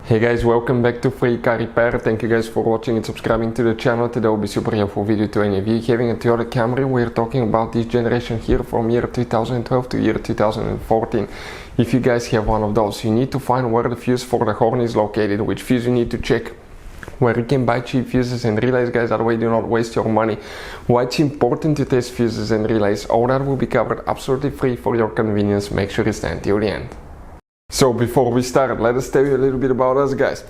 Hey guys, welcome back to Free Car Repair. Thank you guys for watching and subscribing to the channel. Today will be super helpful video to any of you having a Toyota Camry. We're talking about this generation here from year 2012 to year 2014. If you guys have one of those, you need to find where the fuse for the horn is located, which fuse you need to check, where you can buy cheap fuses and relays, guys, that way do not waste your money, why it's important to test fuses and relays. All that will be covered absolutely free for your convenience. Make sure you stay until the end. So before we start, let us tell you a little bit about us, guys.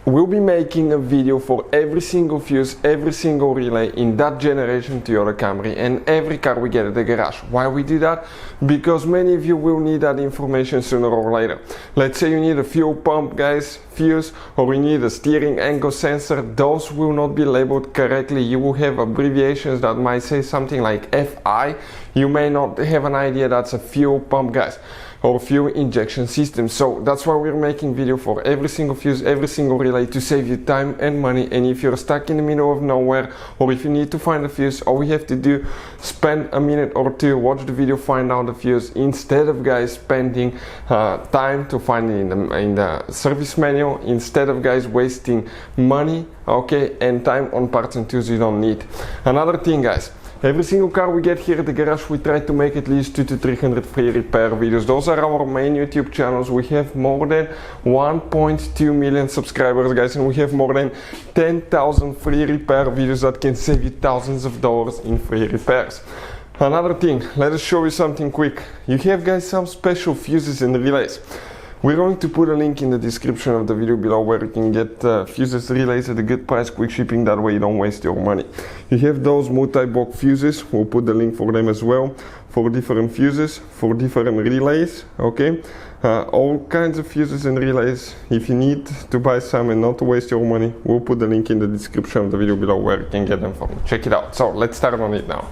We'll be making a video for every single fuse, every single relay in that generation Toyota Camry and every car we get at the garage. Why we do that? Because many of you will need that information sooner or later. Let's say you need a fuel pump, guys, fuse, or you need a steering angle sensor. Those will not be labeled correctly. You will have abbreviations that might say something like FI. You may not have an idea that's a fuel pump, guys, or fuel injection system. So that's why we're making video for every single fuse, every single relay, to save you time and money. And if you're stuck in the middle of nowhere, or if you need to find a fuse, all we have to do, spend a minute or two, watch the video, find out the fuse, instead of, guys, spending time to find it in the service manual, instead of, guys, wasting money, okay, and time on parts and tools you don't need. Another thing, guys, every single car we get here at the garage, we try to make at least 200 to 300 free repair videos. Those are our main YouTube channels. We have more than 1.2 million subscribers, guys, and we have more than 10,000 free repair videos that can save you thousands of dollars in free repairs. Another thing, let us show you something quick. You have, guys, some special fuses and relays. We're going to put a link in the description of the video below where you can get fuses, relays at a good price, quick shipping, that way you don't waste your money. You have those multi-block fuses, we'll put the link for them as well, for different fuses, for different relays, okay? All kinds of fuses and relays. If you need to buy some and not to waste your money, we'll put the link in the description of the video below where you can get them from. Check it out. So let's start on it now.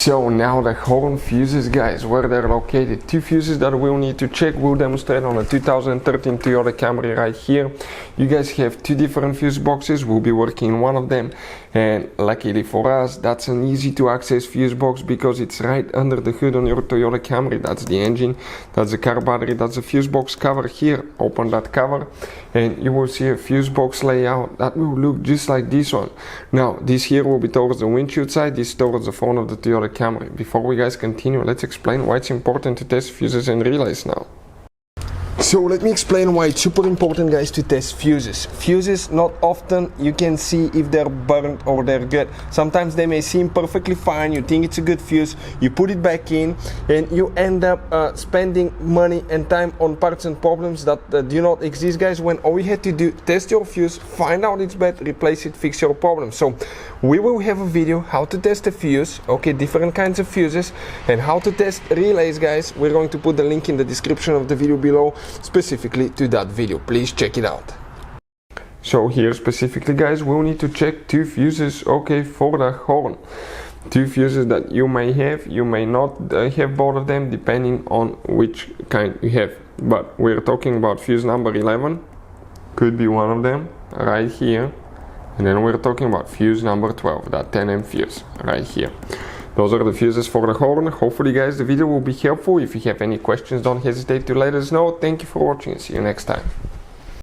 So now the horn fuses, guys, where they're located. Two fuses that we'll need to check. We'll demonstrate on a 2013 Toyota Camry right here. You guys have two different fuse boxes. We'll be working in one of them, and luckily for us, that's an easy to access fuse box because it's right under the hood on your Toyota Camry. That's the engine, that's the car battery, that's the fuse box cover here. Open that cover and you will see a fuse box layout that will look just like this one. Now this here will be towards the windshield side, this towards the front of the Toyota Camry. Before we, guys, continue, let's explain why it's important to test fuses and relays now. So let me explain why it's super important, guys, to test fuses. Fuses, not often you can see if they're burnt or they're good. Sometimes they may seem perfectly fine, you think it's a good fuse, you put it back in, and you end up spending money and time on parts and problems that do not exist, guys, when all you had to do, test your fuse, find out it's bad, replace it, fix your problem. So we will have a video how to test a fuse, okay, different kinds of fuses, and how to test relays, guys. We're going to put the link in the description of the video below, specifically to that video. Please check it out. So here specifically, guys, we'll need to check two fuses, okay, for the horn. Two fuses that you may have, you may not have both of them, depending on which kind you have. But we're talking about fuse number 11, could be one of them right here. And then we're talking about fuse number 12, that 10M fuse right here. Those are the fuses for the horn. Hopefully, guys, the video will be helpful. If you have any questions, don't hesitate to let us know. Thank you for watching and see you next time.